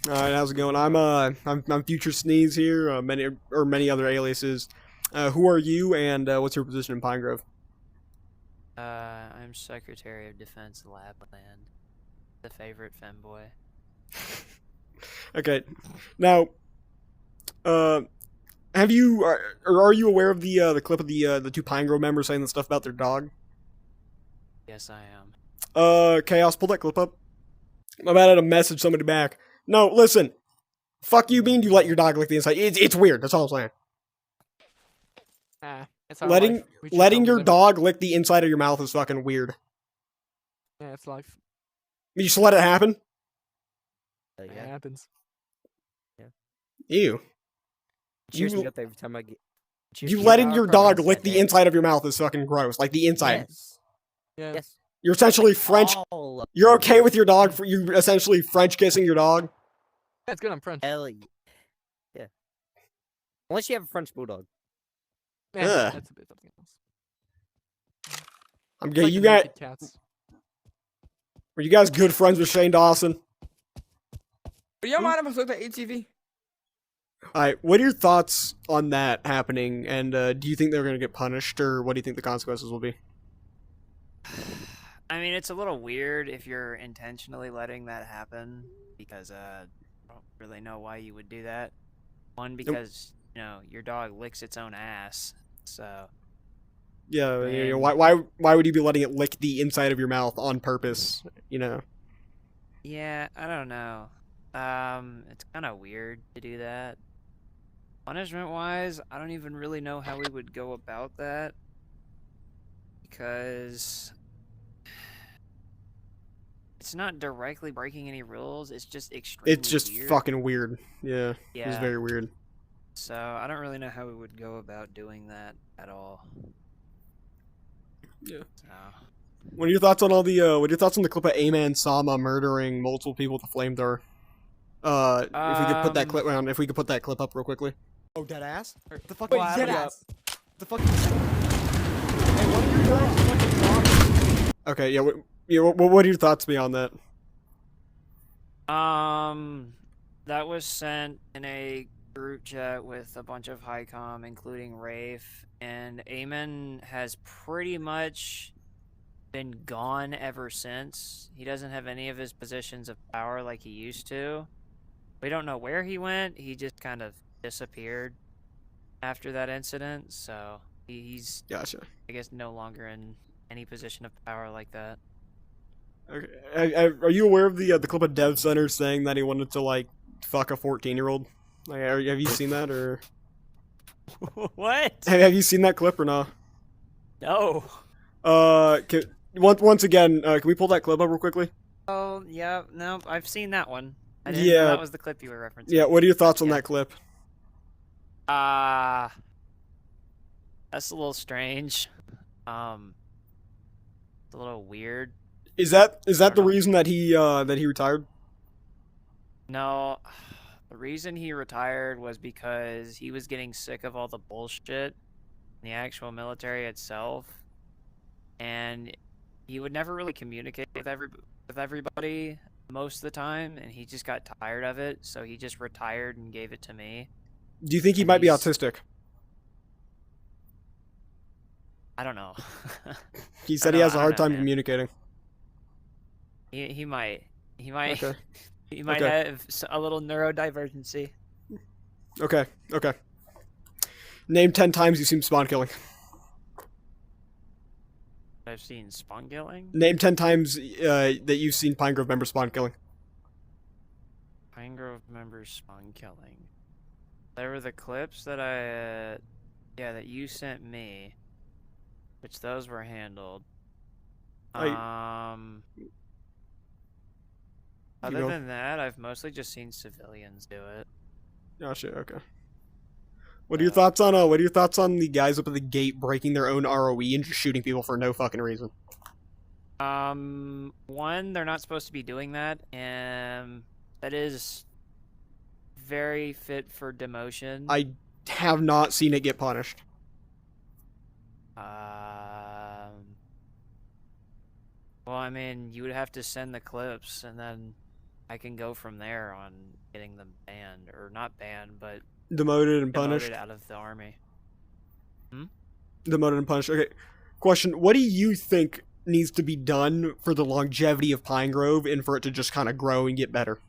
All right, how's it going? I'm FutureSneeze here. Many other aliases. Who are you, and what's your position in PineGrove? I'm Secretary of Defense Lappland, the favorite femboy. Okay, now, uh, have you or are you aware of the clip of the two PineGrove members saying the stuff about their dog? Yes, I am. Chaos, pull that clip up. I'm about to message somebody back. No, listen. Fuck you, mean you let your dog lick the inside. It's weird. That's all I'm saying. It's our Letting life. We choose letting how we your live it. dog lick the inside of your mouth is fucking weird. Yeah, it's life. You just let it happen. It Yeah. happens. Ew. Cheers You- me up every time I get. Cheers You me letting up your every dog time I lick get the that. inside of your mouth is fucking gross. Like the inside. Yes. Yeah. Yes. You're essentially French. All of You're them. okay with your dog for you essentially French kissing your dog. Yeah, it's good. I'm French. Hell yeah. Yeah. Unless you have a French bulldog. Ugh. That's a bit something else. I'm It's gay. like You the got. naked cats. Were you guys good friends with Shane Dawson? Do you mind if I look at ATV? All right. What are your thoughts on that happening? And do you think they're gonna get punished, or what do you think the consequences will be? I mean, it's a little weird if you're intentionally letting that happen because I don't really know why you would do that. One, because your dog licks its own ass, so Yeah. Man. Why would you be letting it lick the inside of your mouth on purpose? You know. yeah, I don't know. It's kind of weird to do that. Punishment-wise, I don't even really know how we would go about that because it's not directly breaking any rules. It's just extremely It's just weird. fucking weird. Yeah. Yeah. It's very weird. So I don't really know how we would go about doing that at all. Yeah. So What are your thoughts on all the what are your thoughts on the clip of Aman Sama murdering multiple people with a flamethrower? If we could put that clip around, if we could put that clip up real quickly. Oh, dead ass? The fuck? Wait, What dead happened? ass. The fuck? Hey, what are your thoughts? Okay, yeah. What are your thoughts beyond that? that was sent in a group chat with a bunch of HiCom, including Rafe, and Eamon has pretty much been gone ever since. He doesn't have any of his positions of power like he used to. We don't know where he went. He just kind of disappeared after that incident, so he's, Gotcha. I guess, no longer in any position of power like that. Okay. Are you aware of the clip of Dev Center saying that he wanted to like fuck a 14-year-old? Like, have you seen that or What? have you seen that clip or not? No. Once again, can we pull that clip up real quickly? Oh, yeah, no, I've seen that one. I didn't know Yeah. that was the clip you were referencing. Yeah. What are your thoughts on Yeah. that clip? That's a little strange. It's a little weird. Is that the know. reason that he retired? No, the reason he retired was because he was getting sick of all the bullshit in the actual military itself, and he would never really communicate with everybody most of the time, and he just got tired of it, so he just retired and gave it to me. Do you think he And might be he's- autistic? I don't know. He said I he don't has a know, hard time man. communicating. He might Okay. he might Okay. have a little neurodivergency. Okay. Okay. Name 10 times you've seen spawn killing. I've seen spawn killing. Name 10 times that you've seen PineGrove members spawn killing. PineGrove members spawn killing. There were the clips that that you sent me, which those were handled. Other going. than that, I've mostly just seen civilians do it. Oh shit. Okay. What are your thoughts on the guys up at the gate breaking their own ROE and just shooting people for no fucking reason? One, they're not supposed to be doing that, and that is very fit for demotion. I have not seen it get punished. Well, I mean, you would have to send the clips, and then I can go from there on getting them banned, or not banned, but Demoted and punished. demoted out of the army. Demoted and punished. Okay. Question: what do you think needs to be done for the longevity of PineGrove and for it to just kind of grow and get better?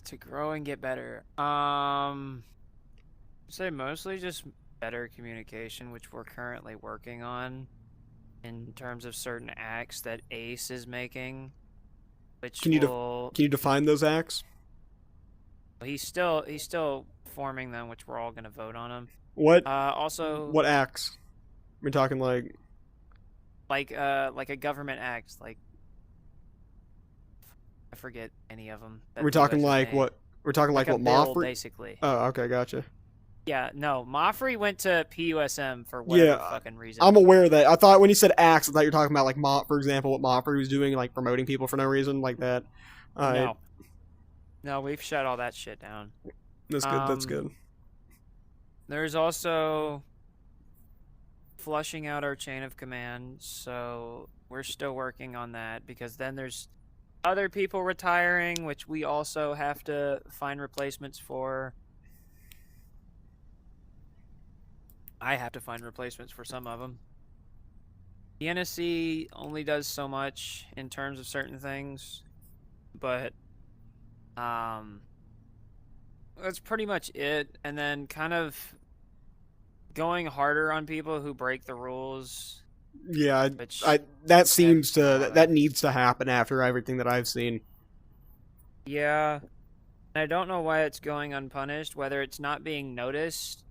To grow and get better. Say mostly just better communication, which we're currently working on in terms of certain acts that Ace is making, which Can you will Can you define those acts? he's still forming them, which we're all gonna vote on them. What Also, what acts? We're talking like like a government act, like I forget any of them. we're talking like what? We're talking like a what bill, Moffrey? basically. Oh, okay, gotcha. Yeah, no, Moffrey went to PUSM for whatever Yeah, fucking reason. I'm aware of that. I thought when you said acts, I thought you were talking about like for example, what Moffrey was doing, like promoting people for no reason, like that. No, we've shut all that shit down. That's good. That's good. There's also flushing out our chain of command, so we're still working on that, because then there's other people retiring, which we also have to find replacements for. I have to find replacements for some of them. The NSC only does so much in terms of certain things, but that's pretty much it. And then kind of going harder on people who break the rules. Yeah, which that seems to that needs to happen after everything that I've seen. Yeah, I don't know why it's going unpunished, whether it's not being noticed.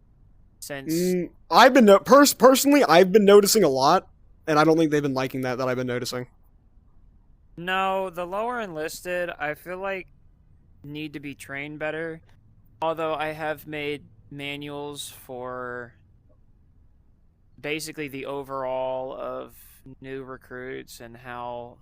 Since I've been personally, I've been noticing a lot, and I don't think they've been liking that I've been noticing. No, the lower enlisted, I feel like, need to be trained better. Although I have made manuals for basically the overall of new recruits and how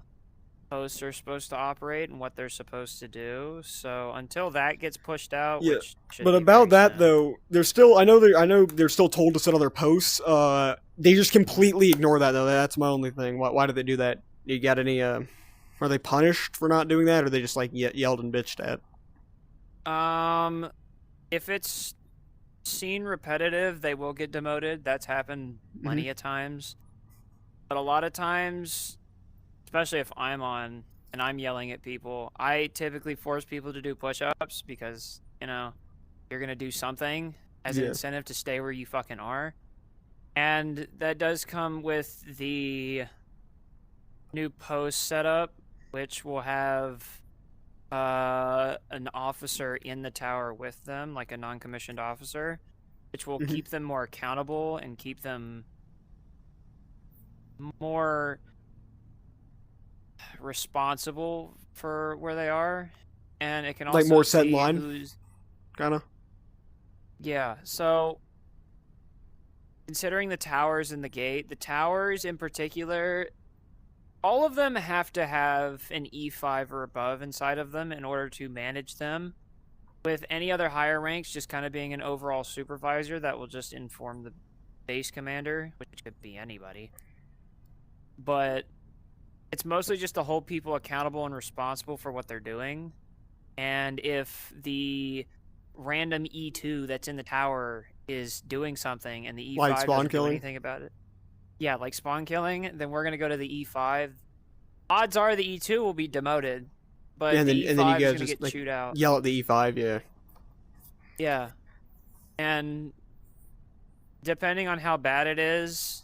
posts are supposed to operate and what they're supposed to do. So until that gets pushed out, Yeah, which should but be about very that soon. though, they're still. I know they're still told to set other posts. They just completely ignore that though. That's my only thing. Why did they do that? You got any? Are they punished for not doing that, or they just like yelled and bitched at? If it's seen repetitive, they will get demoted. That's happened plenty of times. But a lot of times, especially if I'm on and I'm yelling at people, I typically force people to do push-ups because, you know, you're going to do something as an incentive to stay where you fucking are. And that does come with the new post setup, which will have an officer in the tower with them, like a non-commissioned officer, which will keep them more accountable and keep them more responsible for where they are. And it can also Like more set in see line, who's kind of. Yeah, so considering the towers and the gate, the towers in particular, all of them have to have an E5 or above inside of them in order to manage them. With any other higher ranks just kind of being an overall supervisor that will just inform the base commander, which could be anybody. But it's mostly just to hold people accountable and responsible for what they're doing. And if the random E2 that's in the tower is doing something and the E5 Like spawn doesn't do killing? anything about it, yeah, like spawn killing, then we're going to go to the E5. Odds are the E2 will be demoted, but Yeah, and the then E5 you is guys going to just get like chewed out. yell at the E5. Yeah. Yeah. And depending on how bad it is,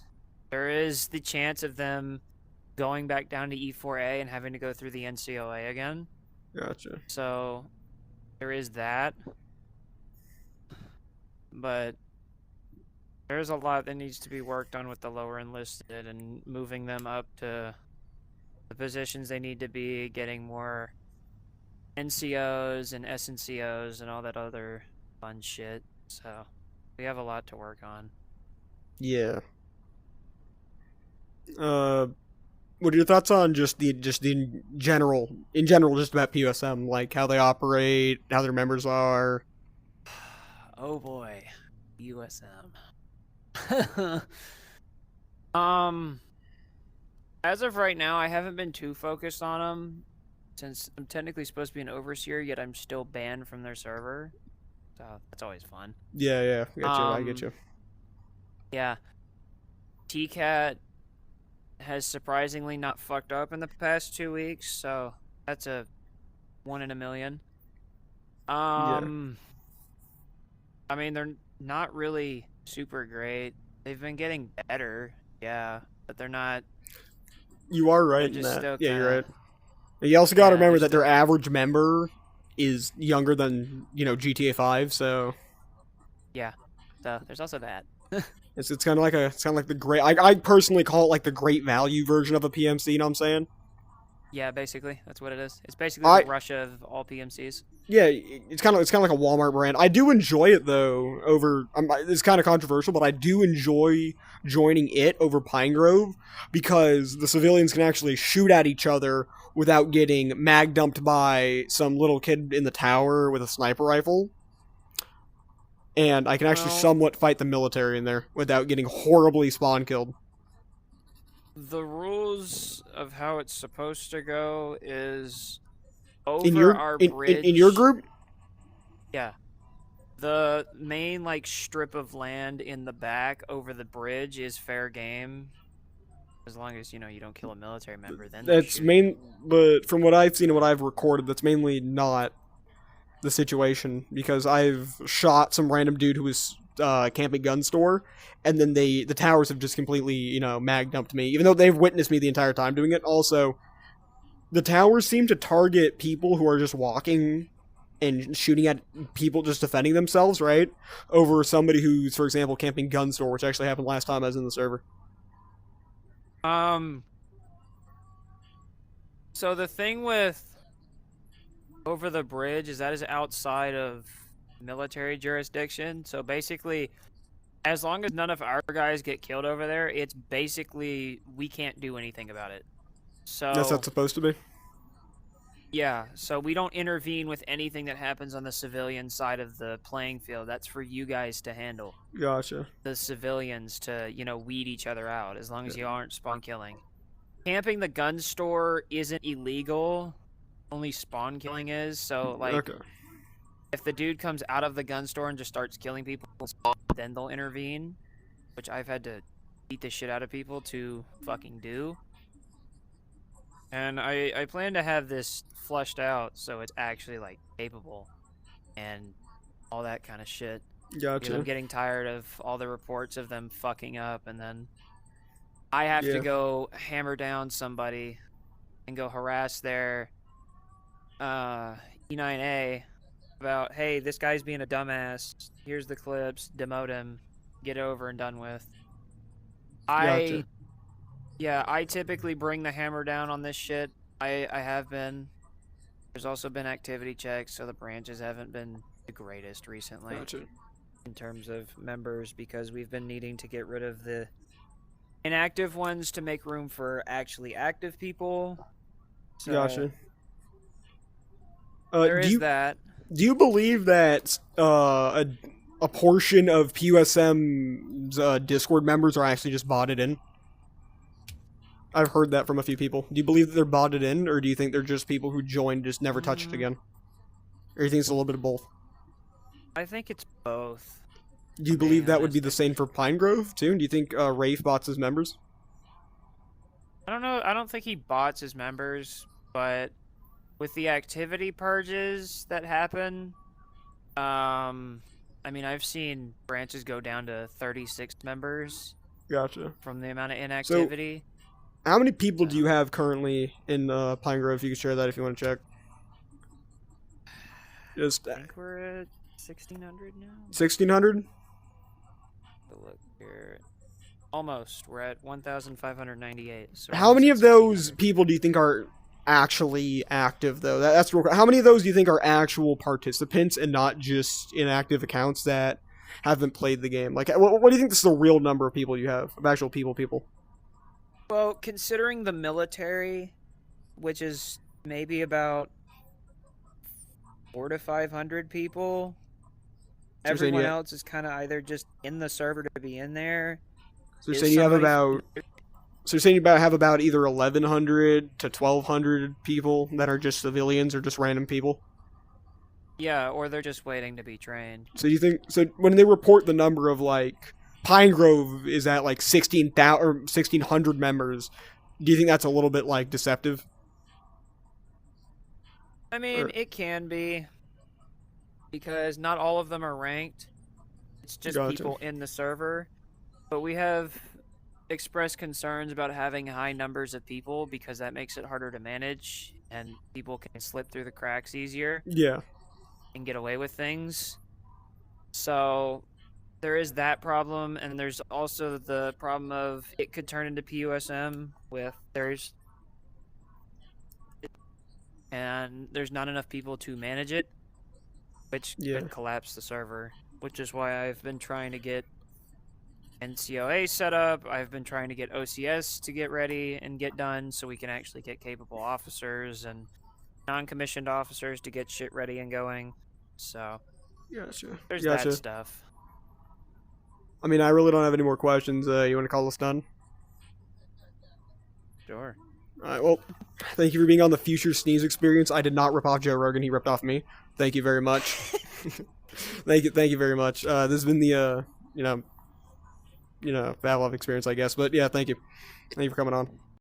there is the chance of them going back down to E4A and having to go through the NCOA again. Gotcha. So there is that. But there's a lot that needs to be worked on with the lower enlisted and moving them up to the positions they need to be, getting more NCOs and SNCOs and all that other fun shit. So we have a lot to work on. Yeah. What are your thoughts on just the in general just about PUSM, like how they operate, how their members are? Oh boy, USM. As of right now, I haven't been too focused on them. since I'm technically supposed to be an overseer, yet I'm still banned from their server. So that's always fun. Yeah, I get Um, you. Yeah. T-Cat has surprisingly not fucked up in the past 2 weeks, so that's a 1 in a million. I mean, they're not really super great. They've been getting better, yeah, but they're not. You are right They're in just that. still Yeah, you're kinda, right. You also got to yeah, remember they're that their still. average member is younger than GTA 5, so Yeah, so there's also that. it's kind of like the great. I personally call it like the great value version of a PMC. You know what I'm saying? Yeah, basically, that's what it is. It's basically I the Russia of all PMCs. Yeah, it's kind of like a Walmart brand. I do enjoy it though. It's kind of controversial, but I do enjoy joining it over PineGrove because the civilians can actually shoot at each other without getting mag dumped by some little kid in the tower with a sniper rifle. And I can actually Well, somewhat fight the military in there without getting horribly spawn killed. the rules of how it's supposed to go is In over your our in your bridge. group, Yeah. The main like strip of land in the back over the bridge is fair game. As long as you don't kill a military member, then they that's shoot. main. But from what I've seen and what I've recorded, that's mainly not the situation because I've shot some random dude who was camping gun store, and then the towers have just completely mag dumped me, even though they've witnessed me the entire time doing it. Also, the towers seem to target people who are just walking and shooting at people just defending themselves, right? Over somebody who's, for example, camping gun store, which actually happened last time I was in the server. So the thing with over the bridge is that is outside of military jurisdiction. So basically, as long as none of our guys get killed over there, it's basically we can't do anything about it. That's So not supposed to be. yeah, so we don't intervene with anything that happens on the civilian side of the playing field. That's for you guys to handle. Gotcha. The civilians to, weed each other out as long as you aren't spawn killing. Camping the gun store isn't illegal. Only spawn killing is. So, like, Okay. if the dude comes out of the gun store and just starts killing people, then they'll intervene, which I've had to beat the shit out of people to fucking do. And I plan to have this flushed out so it's actually, like, capable and all that kind of shit. Because I'm Gotcha. getting tired of all the reports of them fucking up, and then I have Yeah. to go hammer down somebody and go harass their E9A about, hey, this guy's being a dumbass. Here's the clips. Demote him. Get over and done with. Gotcha. I typically bring the hammer down on this shit. I have been. There's also been activity checks, so the branches haven't been the greatest recently Gotcha. in terms of members because we've been needing to get rid of the inactive ones to make room for actually active people. So Gotcha. there is that. Do you believe that a portion of PUSM's Discord members are actually just botted in? I've heard that from a few people. Do you believe that they're botted in, or do you think they're just people who joined just never touched it again? Or do you think it's a little bit of both? I think it's both. Do you believe that would be the same for PineGrove too? Do you think Rafe bots his members? I don't know. I don't think he bots his members, but with the activity purges that happen, I mean, I've seen branches go down to 36 members Gotcha. from the amount of inactivity. How many people do you have currently in PineGrove? You can share that if you want to check. Just I think we're at 1,600 now. 1,600. Look here. Almost. We're at 1,598. So How many of those 1,600. people do you think are actually active, though? That's real. How many of those do you think are actual participants and not just inactive accounts that haven't played the game? Like, what do you think this is the real number of people you have of actual people? Well, considering the military, which is maybe about 400 to 500 people, So you're saying everyone you- else is kind of either just in the server to be in there. So you're Is saying you have somebody- about So you're saying you have about either 1,100 to 1,200 people that are just civilians or just random people? Yeah, or they're just waiting to be trained. So you think so when they report the number of like PineGrove is at like 16,000 or 1,600 members, do you think that's a little bit like deceptive? I mean, Or- it can be, because not all of them are ranked. It's just Gotcha. people in the server. But we have expressed concerns about having high numbers of people because that makes it harder to manage and people can slip through the cracks easier Yeah. and get away with things. So there is that problem, and there's also the problem of it could turn into PUSM and there's not enough people to manage it, which Yeah. could collapse the server, which is why I've been trying to get NCOA set up. I've been trying to get OCS to get ready and get done so we can actually get capable officers and non-commissioned officers to get shit ready and going. So Gotcha. there's Gotcha. that stuff. I mean, I really don't have any more questions. You want to call us done? Sure. All right. Well, thank you for being on the FutureSneeze Experience. I did not rip off Joe Rogan. He ripped off me. Thank you very much. Thank you very much. This has been the Valve experience, I guess. But yeah, thank you. Thank you for coming on.